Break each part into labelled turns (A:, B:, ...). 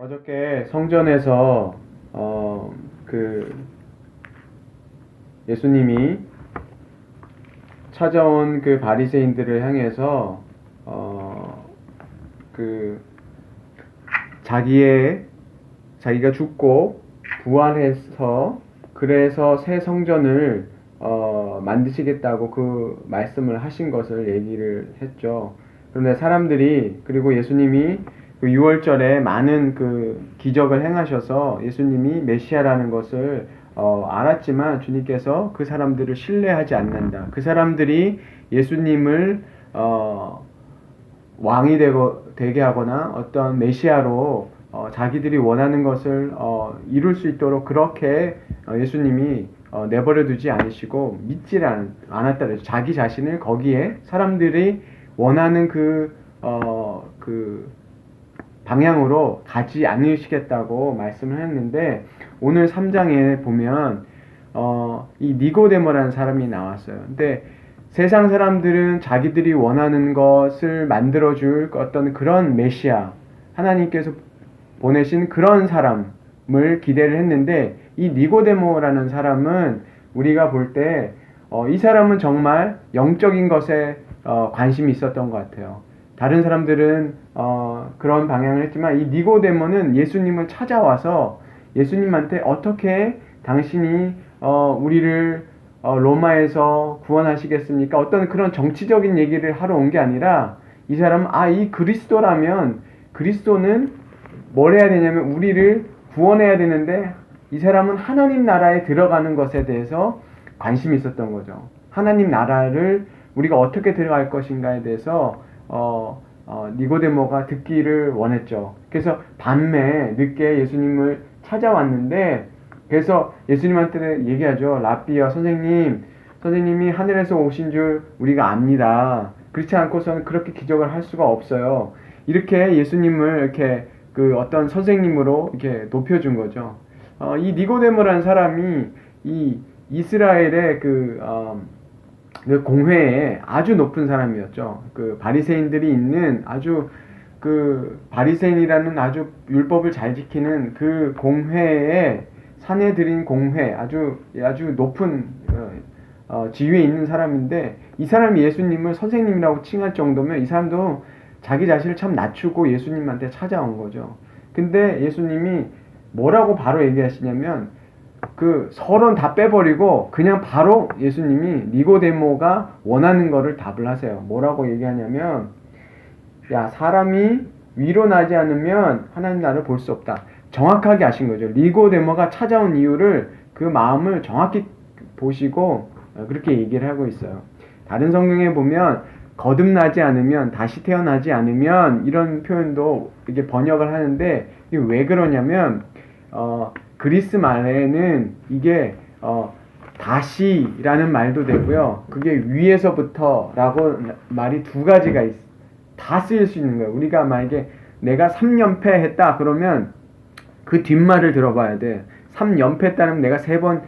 A: 어저께 성전에서 그 예수님이 찾아온 그 바리새인들을 향해서 그 자기가 죽고 부활해서 그래서 새 성전을 만드시겠다고 그 말씀을 하신 것을 얘기를 했죠. 그런데 사람들이, 그리고 예수님이 그 6월절에 많은 그 기적을 행하셔서 예수님이 메시아라는 것을 알았지만 주님께서 그 사람들을 신뢰하지 않는다. 그 사람들이 예수님을 왕이 되게 하거나 어떤 메시아로 자기들이 원하는 것을 이룰 수 있도록 그렇게 예수님이 내버려 두지 않으시고 믿지를 않았다. 자기 자신을 거기에 사람들이 원하는 그 방향으로 가지 않으시겠다고 말씀을 했는데, 오늘 3장에 보면 이 니고데모라는 사람이 나왔어요. 근데 세상 사람들은 자기들이 원하는 것을 만들어줄 어떤 그런 메시아, 하나님께서 보내신 그런 사람을 기대를 했는데, 이 니고데모라는 사람은 우리가 볼 때 이 사람은 정말 영적인 것에 관심이 있었던 것 같아요. 다른 사람들은 그런 방향을 했지만 이 니고데모는 예수님을 찾아와서 예수님한테 어떻게 당신이 우리를 로마에서 구원하시겠습니까? 어떤 그런 정치적인 얘기를 하러 온 게 아니라, 이 사람은 이 그리스도라면, 그리스도는 뭘 해야 되냐면 우리를 구원해야 되는데, 이 사람은 하나님 나라에 들어가는 것에 대해서 관심이 있었던 거죠. 하나님 나라를 우리가 어떻게 들어갈 것인가에 대해서 니고데모가 듣기를 원했죠. 그래서 밤에 늦게 예수님을 찾아왔는데, 그래서 예수님한테 얘기하죠. 랍비여, 선생님이 하늘에서 오신 줄 우리가 압니다. 그렇지 않고서는 그렇게 기적을 할 수가 없어요. 이렇게 예수님을 이렇게 그 어떤 선생님으로 이렇게 높여준 거죠. 이 니고데모라는 사람이 이 이스라엘의 그 공회에 아주 높은 사람이었죠. 그 바리새인들이 있는 아주 그 바리새인이라는 아주 율법을 잘 지키는 그 공회에, 산헤드린 공회, 아주 높은 지위에 있는 사람인데, 이 사람이 예수님을 선생님이라고 칭할 정도면 이 사람도 자기 자신을 참 낮추고 예수님한테 찾아온 거죠. 근데 예수님이 뭐라고 바로 얘기하시냐면, 그 서론 다 빼버리고 그냥 바로 예수님이 니고데모가 원하는 거를 답을 하세요. 뭐라고 얘기하냐면, 야, 사람이 위로 나지 않으면 하나님 나라를 볼 수 없다. 정확하게 아신 거죠. 니고데모가 찾아온 이유를, 그 마음을 정확히 보시고 그렇게 얘기를 하고 있어요. 다른 성경에 보면 거듭나지 않으면, 다시 태어나지 않으면, 이런 표현도 이게 번역을 하는데, 이게 왜 그러냐면 그리스 말에는 이게 다시라는 말도 되고요. 그게 위에서부터라고 말이 두 가지가 다 쓰일 수 있는 거예요. 우리가 만약에 내가 3연패 했다 그러면 그 뒷말을 들어봐야 돼. 3연패 했다는 내가 3번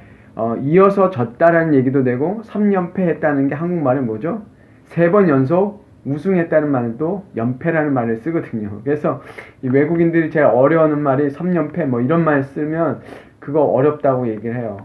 A: 이어서 졌다라는 얘기도 되고, 3연패 했다는 게 한국말은 뭐죠? 3번 연속 우승했다는 말도 연패라는 말을 쓰거든요. 그래서 이 외국인들이 제일 어려워하는 말이 3연패 뭐 이런 말 쓰면 그거 어렵다고 얘기를 해요.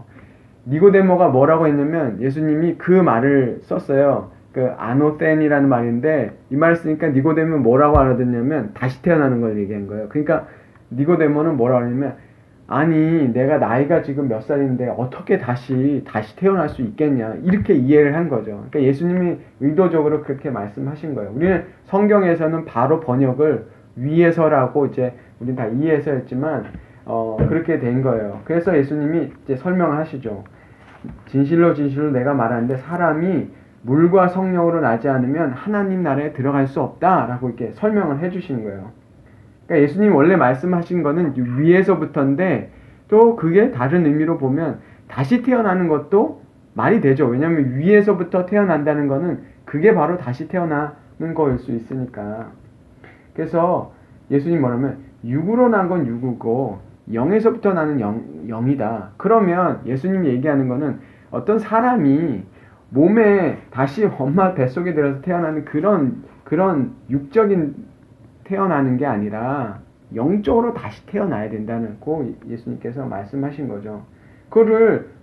A: 니고데모가 뭐라고 했냐면, 예수님이 그 말을 썼어요. 그 아노텐이라는 말인데, 이 말을 쓰니까 니고데모는 뭐라고 알아듣냐면 다시 태어나는 걸 얘기한 거예요. 그러니까 니고데모는 뭐라고 하냐면, 아니 내가 나이가 지금 몇 살인데 어떻게 다시 태어날 수 있겠냐, 이렇게 이해를 한 거죠. 그러니까 예수님이 의도적으로 그렇게 말씀하신 거예요. 우리는 성경에서는 바로 번역을 위에서라고 이제 우리는 다 이해해서 했지만 그렇게 된 거예요. 그래서 예수님이 이제 설명하시죠. 진실로 내가 말하는데 사람이 물과 성령으로 나지 않으면 하나님 나라에 들어갈 수 없다라고 이렇게 설명을 해주시는 거예요. 그러니까 예수님이 원래 말씀하신 거는 위에서부터인데, 또 그게 다른 의미로 보면 다시 태어나는 것도 말이 되죠. 왜냐하면 위에서부터 태어난다는 거는 그게 바로 다시 태어나는 거일 수 있으니까. 그래서 예수님 뭐냐면, 육으로 난 건 육이고 영에서부터 나는 영이다. 그러면 예수님이 얘기하는 거는 어떤 사람이 몸에 다시 엄마 뱃속에 들어서 태어나는 그런 육적인 태어나는 게 아니라, 영적으로 다시 태어나야 된다는 고 예수님께서 말씀하신 거죠.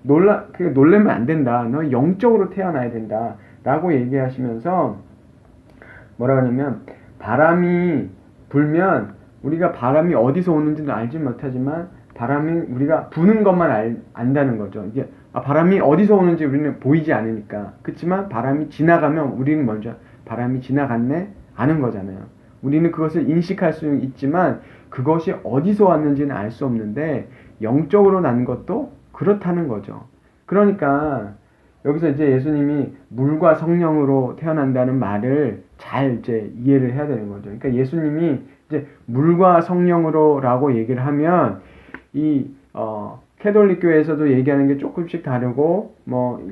A: 놀래면 안 된다. 너 영적으로 태어나야 된다. 라고 얘기하시면서 뭐라 하냐면, 바람이 불면 우리가 바람이 어디서 오는지는 알지 못하지만 바람이 우리가 부는 것만 안다는 거죠. 이게 바람이 어디서 오는지 우리는 보이지 않으니까. 그렇지만 바람이 지나가면 우리는 먼저 바람이 지나갔네 아는 거잖아요. 우리는 그것을 인식할 수 있지만 그것이 어디서 왔는지는 알 수 없는데 영적으로 난 것도 그렇다는 거죠. 그러니까 여기서 이제 예수님이 물과 성령으로 태어난다는 말을 잘 이제 이해를 해야 되는 거죠. 그러니까 예수님이 이제 물과 성령으로라고 얘기를 하면 캐톨릭 교회에서도 얘기하는 게 조금씩 다르고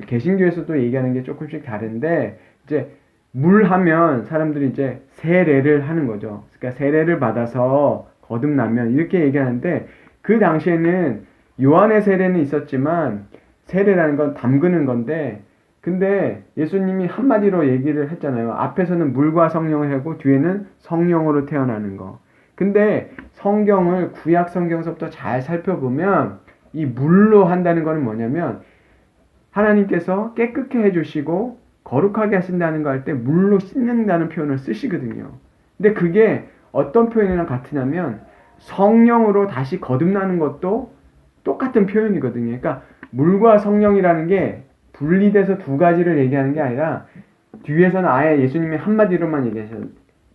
A: 개신교에서도 얘기하는 게 조금씩 다른데, 이제 물 하면 사람들이 이제 세례를 하는 거죠. 그러니까 세례를 받아서 거듭나면 이렇게 얘기하는데, 그 당시에는 요한의 세례는 있었지만 세례라는 건 담그는 건데, 근데 예수님이 한마디로 얘기를 했잖아요. 앞에서는 물과 성령을 하고 뒤에는 성령으로 태어나는 거. 근데 성경을 구약 성경서부터 잘 살펴보면 이 물로 한다는 거는 뭐냐면, 하나님께서 깨끗게 해주시고 거룩하게 하신다는 거 할 때 물로 씻는다는 표현을 쓰시거든요. 근데 그게 어떤 표현이랑 같으냐면 성령으로 다시 거듭나는 것도 똑같은 표현이거든요. 그러니까 물과 성령이라는 게 분리돼서 두 가지를 얘기하는 게 아니라, 뒤에서는 아예 예수님이 한마디로만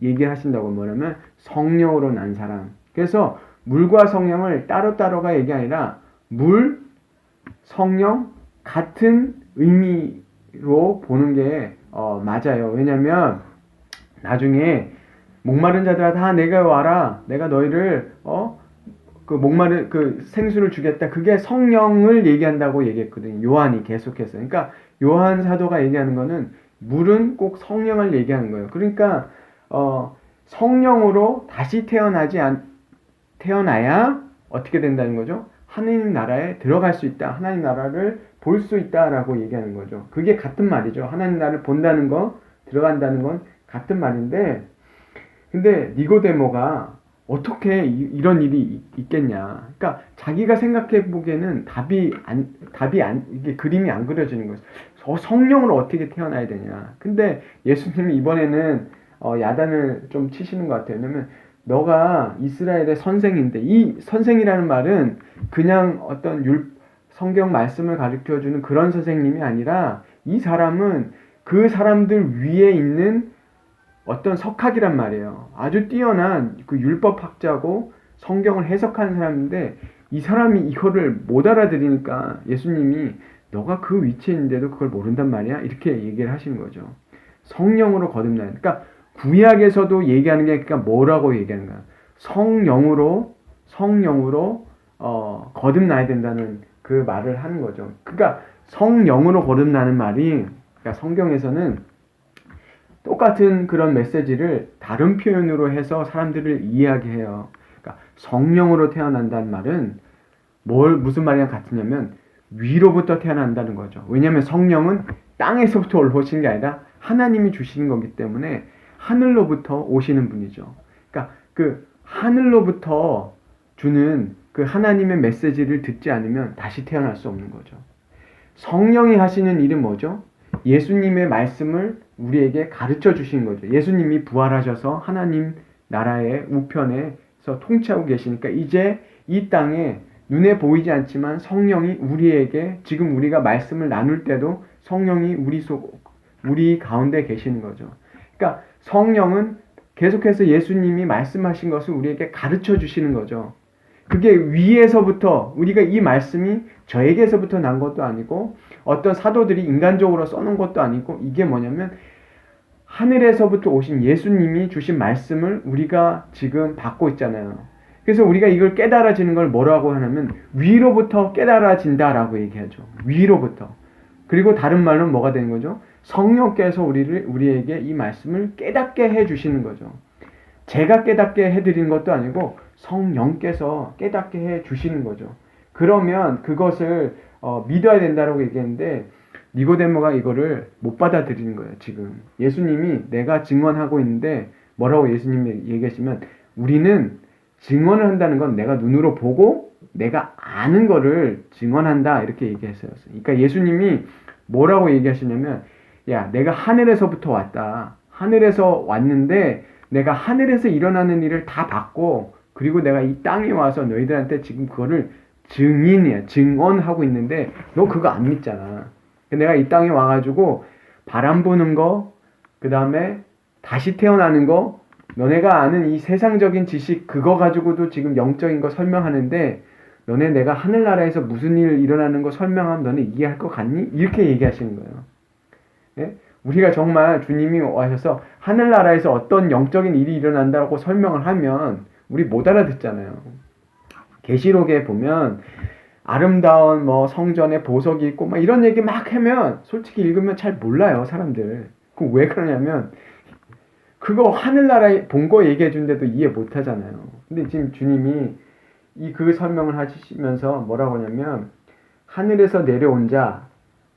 A: 얘기하신다고. 뭐냐면 성령으로 난 사람. 그래서 물과 성령을 따로따로가 얘기 아니라 물, 성령 같은 의미로 보는 게 맞아요. 왜냐면 나중에 목마른 자들아 다 내게 와라. 내가 너희를 목마른 생수를 주겠다. 그게 성령을 얘기한다고 얘기했거든요. 요한이 계속해서. 그러니까 요한 사도가 얘기하는 거는 물은 꼭 성령을 얘기하는 거예요. 그러니까 성령으로 다시 태어나야 어떻게 된다는 거죠? 하나님 나라에 들어갈 수 있다. 하나님 나라를 볼 수 있다라고 얘기하는 거죠. 그게 같은 말이죠. 하나님 나라를 본다는 거, 들어간다는 건 같은 말인데, 근데 니고데모가 어떻게 이런 일이 있겠냐. 그러니까 자기가 생각해 보기에는 이게 그림이 안 그려지는 거예요. 성령으로 어떻게 태어나야 되냐. 근데 예수님이 이번에는 야단을 좀 치시는 것 같아요. 왜냐면 너가 이스라엘의 선생인데, 이 선생이라는 말은 그냥 어떤 성경 말씀을 가르쳐주는 그런 선생님이 아니라, 이 사람은 그 사람들 위에 있는 어떤 석학이란 말이에요. 아주 뛰어난 그 율법학자고 성경을 해석하는 사람인데, 이 사람이 이거를 못 알아들으니까 예수님이 너가 그 위치에 있는데도 그걸 모른단 말이야? 이렇게 얘기를 하시는 거죠. 성령으로 거듭나는. 그러니까 구약에서도 얘기하는 게, 그러니까 뭐라고 얘기하는 거야? 성령으로 거듭나야 된다는 그 말을 하는 거죠. 그러니까 성령으로 거듭나는 말이, 그러니까 성경에서는 똑같은 그런 메시지를 다른 표현으로 해서 사람들을 이해하게 해요. 그러니까 성령으로 태어난다는 말은 무슨 말이랑 같으냐면 위로부터 태어난다는 거죠. 왜냐하면 성령은 땅에서부터 올라오시는 게 아니라 하나님이 주시는 거기 때문에 하늘로부터 오시는 분이죠. 그러니까 그 하늘로부터 주는 그 하나님의 메시지를 듣지 않으면 다시 태어날 수 없는 거죠. 성령이 하시는 일은 뭐죠? 예수님의 말씀을 우리에게 가르쳐 주신 거죠. 예수님이 부활하셔서 하나님 나라의 우편에서 통치하고 계시니까 이제 이 땅에 눈에 보이지 않지만 성령이 우리에게, 지금 우리가 말씀을 나눌 때도 성령이 우리 가운데 계시는 거죠. 그러니까 성령은 계속해서 예수님이 말씀하신 것을 우리에게 가르쳐 주시는 거죠. 그게 위에서부터, 우리가 이 말씀이 저에게서부터 난 것도 아니고 어떤 사도들이 인간적으로 써놓은 것도 아니고, 이게 뭐냐면 하늘에서부터 오신 예수님이 주신 말씀을 우리가 지금 받고 있잖아요. 그래서 우리가 이걸 깨달아지는 걸 뭐라고 하냐면 위로부터 깨달아진다라고 얘기하죠. 위로부터. 그리고 다른 말로는 뭐가 되는 거죠? 성령께서 우리에게 이 말씀을 깨닫게 해주시는 거죠. 제가 깨닫게 해드리는 것도 아니고 성령께서 깨닫게 해주시는 거죠. 그러면 그것을 믿어야 된다고 얘기했는데, 니고데모가 이거를 못 받아들이는 거예요. 지금 예수님이 내가 증언하고 있는데 뭐라고 예수님이 얘기하시면, 우리는 증언을 한다는 건 내가 눈으로 보고 내가 아는 거를 증언한다 이렇게 얘기했어요. 그러니까 예수님이 뭐라고 얘기하시냐면 야 내가 하늘에서부터 왔다. 하늘에서 왔는데 내가 하늘에서 일어나는 일을 다 봤고 그리고 내가 이 땅에 와서 너희들한테 지금 그거를 증언하고 있는데 너 그거 안 믿잖아. 내가 이 땅에 와가지고 바람 부는 거, 그 다음에 다시 태어나는 거, 너네가 아는 이 세상적인 지식 그거 가지고도 지금 영적인 거 설명하는데 너네 내가 하늘나라에서 무슨 일 일어나는 거 설명하면 너네 이해할 것 같니? 이렇게 얘기하시는 거예요. 예? 우리가 정말 주님이 와셔서 하늘나라에서 어떤 영적인 일이 일어난다고 설명을 하면 우리 못 알아듣잖아요. 계시록에 보면 아름다운 뭐 성전에 보석이 있고 막 이런 얘기 막 하면 솔직히 읽으면 잘 몰라요 사람들. 그 왜 그러냐면 그거 하늘나라에 본 거 얘기해 주는데도 이해 못 하잖아요. 근데 지금 주님이 그 설명을 하시면서 뭐라고 하냐면 하늘에서 내려온 자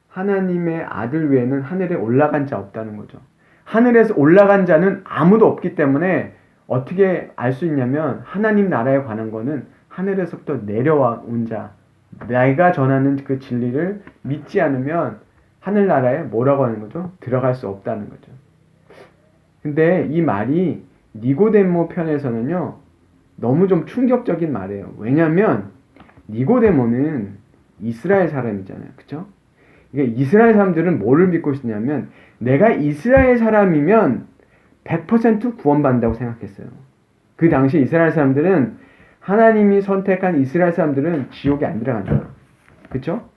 A: 하나님의 아들 외에는 하늘에 올라간 자 없다는 거죠. 하늘에서 올라간 자는 아무도 없기 때문에 어떻게 알 수 있냐면 하나님 나라에 관한 거는 하늘에서부터 내려온 자 내가 전하는 그 진리를 믿지 않으면 하늘나라에 뭐라고 하는 거죠? 들어갈 수 없다는 거죠. 근데 이 말이 니고데모 편에서는요 너무 좀 충격적인 말이에요. 왜냐면 니고데모는 이스라엘 사람이잖아요. 그쵸? 그러니까 이스라엘 사람들은 뭐를 믿고 있었냐면 내가 이스라엘 사람이면 100% 구원받는다고 생각했어요. 그 당시 이스라엘 사람들은 하나님이 선택한 이스라엘 사람들은 지옥에 안 들어간다. 그쵸?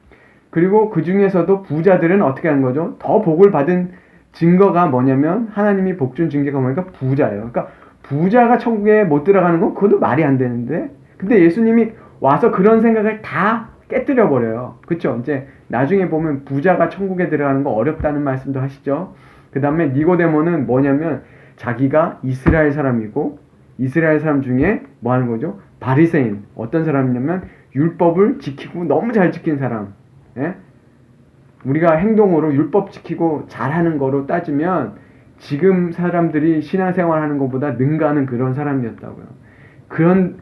A: 그리고 그 중에서도 부자들은 어떻게 하는 거죠? 더 복을 받은 증거가 뭐냐면 하나님이 복 준 증거가 뭐니까 부자예요. 그러니까 부자가 천국에 못 들어가는 건 그것도 말이 안 되는데 근데 예수님이 와서 그런 생각을 다 깨뜨려 버려요. 그쵸? 이제 나중에 보면 부자가 천국에 들어가는 거 어렵다는 말씀도 하시죠. 그 다음에 니고데모는 뭐냐면 자기가 이스라엘 사람이고 이스라엘 사람 중에 뭐 하는 거죠? 바리새인. 어떤 사람이냐면 율법을 지키고 너무 잘 지킨 사람. 예? 우리가 행동으로 율법 지키고 잘하는 거로 따지면 지금 사람들이 신앙생활 하는 것보다 능가하는 그런 사람이었다고요.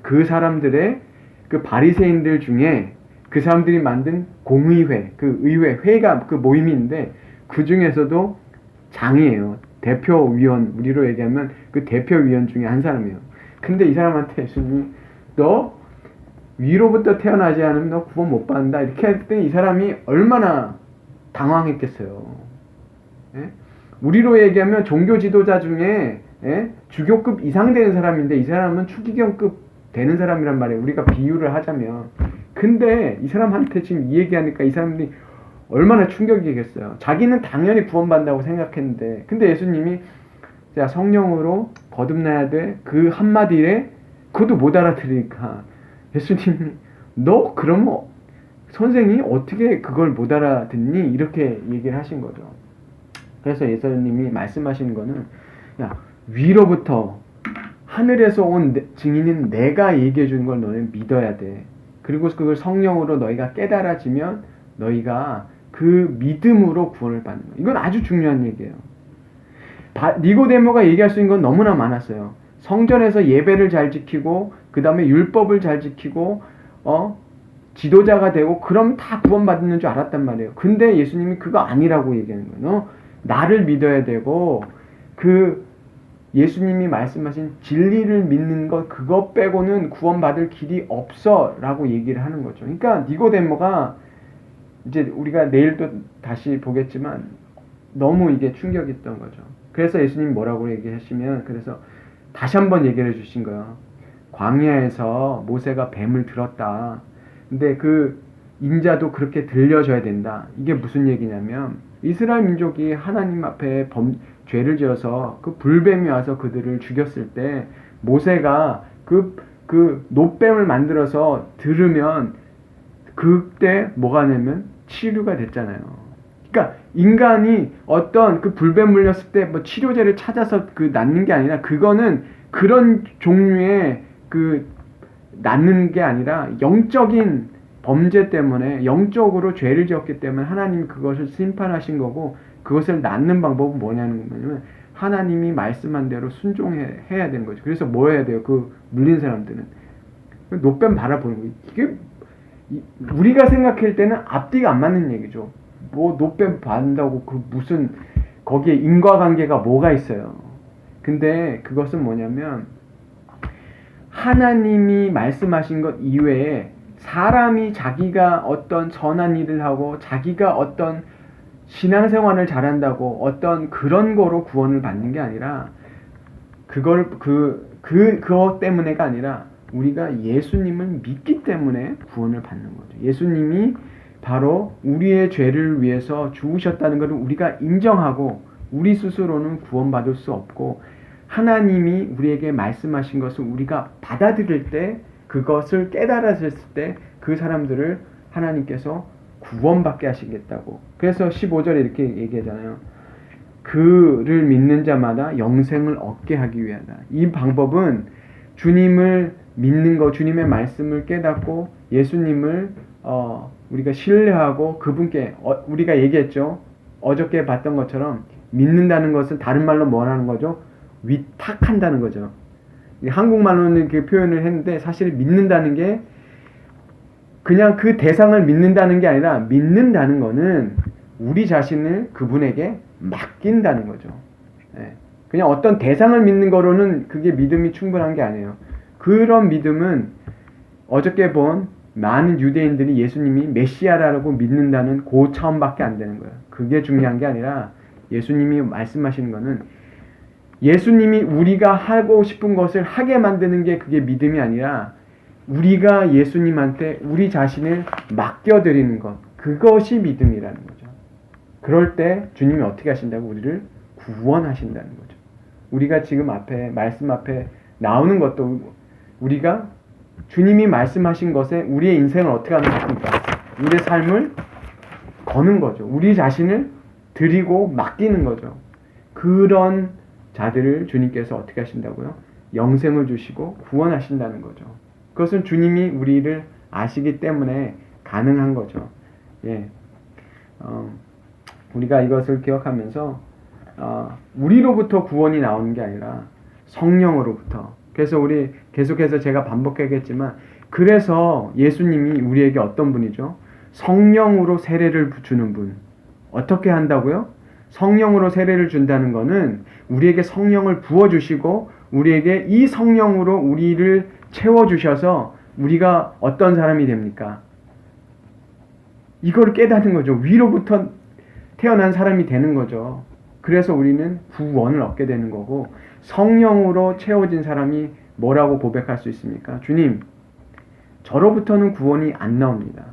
A: 그 사람들의 그 바리새인들 중에 그 사람들이 만든 공의회, 그 의회, 회가 그 모임인데 그 중에서도 장이에요. 대표위원, 우리로 얘기하면 그 대표위원 중에 한 사람이에요. 근데 이 사람한테 예수님이 너 위로부터 태어나지 않으면 너 구원 못 받는다 이렇게 했더니 이 사람이 얼마나 당황했겠어요. 예? 우리로 얘기하면 종교 지도자 중에 예? 주교급 이상 되는 사람인데 이 사람은 추기경급 되는 사람이란 말이에요. 우리가 비유를 하자면. 근데 이 사람한테 지금 이 얘기하니까 이 사람들이 얼마나 충격이겠어요. 자기는 당연히 구원받는다고 생각했는데 근데 예수님이 자 성령으로 거듭나야 돼. 그 한마디에 그것도 못 알아들으니까 예수님이 너 그럼 뭐 선생이 어떻게 그걸 못 알아듣니? 이렇게 얘기를 하신 거죠. 그래서 예수님이 말씀하시는 거는 야 위로부터 하늘에서 온 증인인 내가 얘기해 주는 걸 너는 믿어야 돼. 그리고 그걸 성령으로 너희가 깨달아지면 너희가 그 믿음으로 구원을 받는 거예요. 이건 아주 중요한 얘기예요. 니고데모가 얘기할 수 있는 건 너무나 많았어요. 성전에서 예배를 잘 지키고 그 다음에 율법을 잘 지키고 지도자가 되고 그럼 다 구원받는 줄 알았단 말이에요. 근데 예수님이 그거 아니라고 얘기하는 거예요. 나를 믿어야 되고 그 예수님이 말씀하신 진리를 믿는 것 그것 빼고는 구원받을 길이 없어 라고 얘기를 하는 거죠. 그러니까 니고데모가 이제 우리가 내일 또 다시 보겠지만 너무 이게 충격이었던 거죠. 그래서 예수님 뭐라고 얘기하시면 그래서 다시 한번 얘기를 해주신 거예요. 광야에서 모세가 뱀을 들었다. 근데 그 인자도 그렇게 들려줘야 된다. 이게 무슨 얘기냐면 이스라엘 민족이 하나님 앞에 죄를 지어서 그 불뱀이 와서 그들을 죽였을 때 모세가 그 놋뱀을 만들어서 들으면 그때 뭐가 되면 치료가 됐잖아요. 그러니까 인간이 어떤 그 불뱀 물렸을 때 뭐 치료제를 찾아서 그 낫는 게 아니라 그거는 그런 종류의 그 낫는 게 아니라 영적인 범죄 때문에 영적으로 죄를 지었기 때문에 하나님이 그것을 심판하신 거고 그것을 낫는 방법은 뭐냐는 거냐면 하나님이 말씀한 대로 순종해야 되는 거죠. 그래서 뭐 해야 돼요? 그 물린 사람들은 노뱀 바라보는 거예요. 이게 우리가 생각할 때는 앞뒤가 안 맞는 얘기죠. 뭐 노뱀 반다고 그 무슨 거기에 인과관계가 뭐가 있어요. 근데 그것은 뭐냐면 하나님이 말씀하신 것 이외에 사람이 자기가 어떤 선한 일을 하고 자기가 어떤 신앙생활을 잘한다고 어떤 그런 거로 구원을 받는 게 아니라 그것 때문에가 아니라 우리가 예수님을 믿기 때문에 구원을 받는 거죠. 예수님이 바로 우리의 죄를 위해서 죽으셨다는 것을 우리가 인정하고 우리 스스로는 구원받을 수 없고 하나님이 우리에게 말씀하신 것을 우리가 받아들일 때 그것을 깨달았을 때 그 사람들을 하나님께서 구원받게 하시겠다고. 그래서 15절에 이렇게 얘기하잖아요. 그를 믿는 자마다 영생을 얻게 하기 위하다. 이 방법은 주님을 믿는 것, 주님의 말씀을 깨닫고 예수님을 우리가 신뢰하고 그분께 우리가 얘기했죠. 어저께 봤던 것처럼 믿는다는 것은 다른 말로 뭐라는 거죠? 위탁한다는 거죠. 한국말로는 그 표현을 했는데 사실 믿는다는 게 그냥 그 대상을 믿는다는 게 아니라 믿는다는 거는 우리 자신을 그분에게 맡긴다는 거죠. 그냥 어떤 대상을 믿는 거로는 그게 믿음이 충분한 게 아니에요. 그런 믿음은 어저께 본 많은 유대인들이 예수님이 메시아라고 믿는다는 그 차원밖에 안 되는 거예요. 그게 중요한 게 아니라 예수님이 말씀하시는 거는 예수님이 우리가 하고 싶은 것을 하게 만드는 게 그게 믿음이 아니라 우리가 예수님한테 우리 자신을 맡겨드리는 것, 그것이 믿음이라는 거죠. 그럴 때 주님이 어떻게 하신다고? 우리를 구원하신다는 거죠. 우리가 지금 앞에 말씀 앞에 나오는 것도 우리가 주님이 말씀하신 것에 우리의 인생을 어떻게 하는 겁니까? 우리의 삶을 거는 거죠. 우리 자신을 드리고 맡기는 거죠. 그런 자들을 주님께서 어떻게 하신다고요? 영생을 주시고 구원하신다는 거죠. 그것은 주님이 우리를 아시기 때문에 가능한 거죠. 우리가 이것을 기억하면서 우리로부터 구원이 나오는 게 아니라 성령으로부터. 그래서 우리 계속해서 제가 반복하겠지만 그래서 예수님이 우리에게 어떤 분이죠? 성령으로 세례를 주는 분. 어떻게 한다고요? 성령으로 세례를 준다는 것은 우리에게 성령을 부어주시고 우리에게 이 성령으로 우리를 채워주셔서 우리가 어떤 사람이 됩니까? 이걸 깨닫는 거죠. 위로부터 태어난 사람이 되는 거죠. 그래서 우리는 구원을 얻게 되는 거고 성령으로 채워진 사람이 뭐라고 고백할 수 있습니까? 주님, 저로부터는 구원이 안 나옵니다.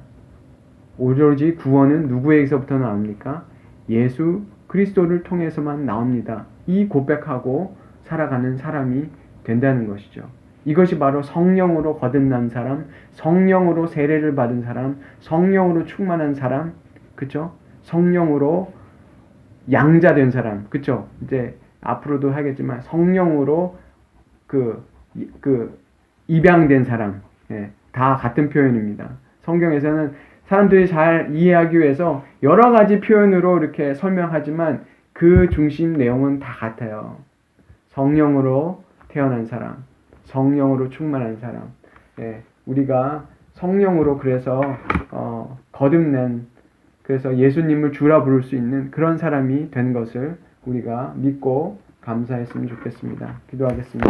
A: 오로지 구원은 누구에게서부터 나옵니까? 예수 그리스도를 통해서만 나옵니다. 이 고백하고 살아가는 사람이 된다는 것이죠. 이것이 바로 성령으로 거듭난 사람, 성령으로 세례를 받은 사람, 성령으로 충만한 사람, 그쵸? 성령으로 양자된 사람, 그쵸? 이제 앞으로도 하겠지만 성령으로 입양된 사람, 다 같은 표현입니다. 성경에서는 사람들이 잘 이해하기 위해서 여러 가지 표현으로 이렇게 설명하지만 그 중심 내용은 다 같아요. 성령으로 태어난 사람, 성령으로 충만한 사람. 우리가 성령으로 그래서 거듭낸 그래서 예수님을 주라 부를 수 있는 그런 사람이 된 것을 우리가 믿고 감사했으면 좋겠습니다. 기도하겠습니다.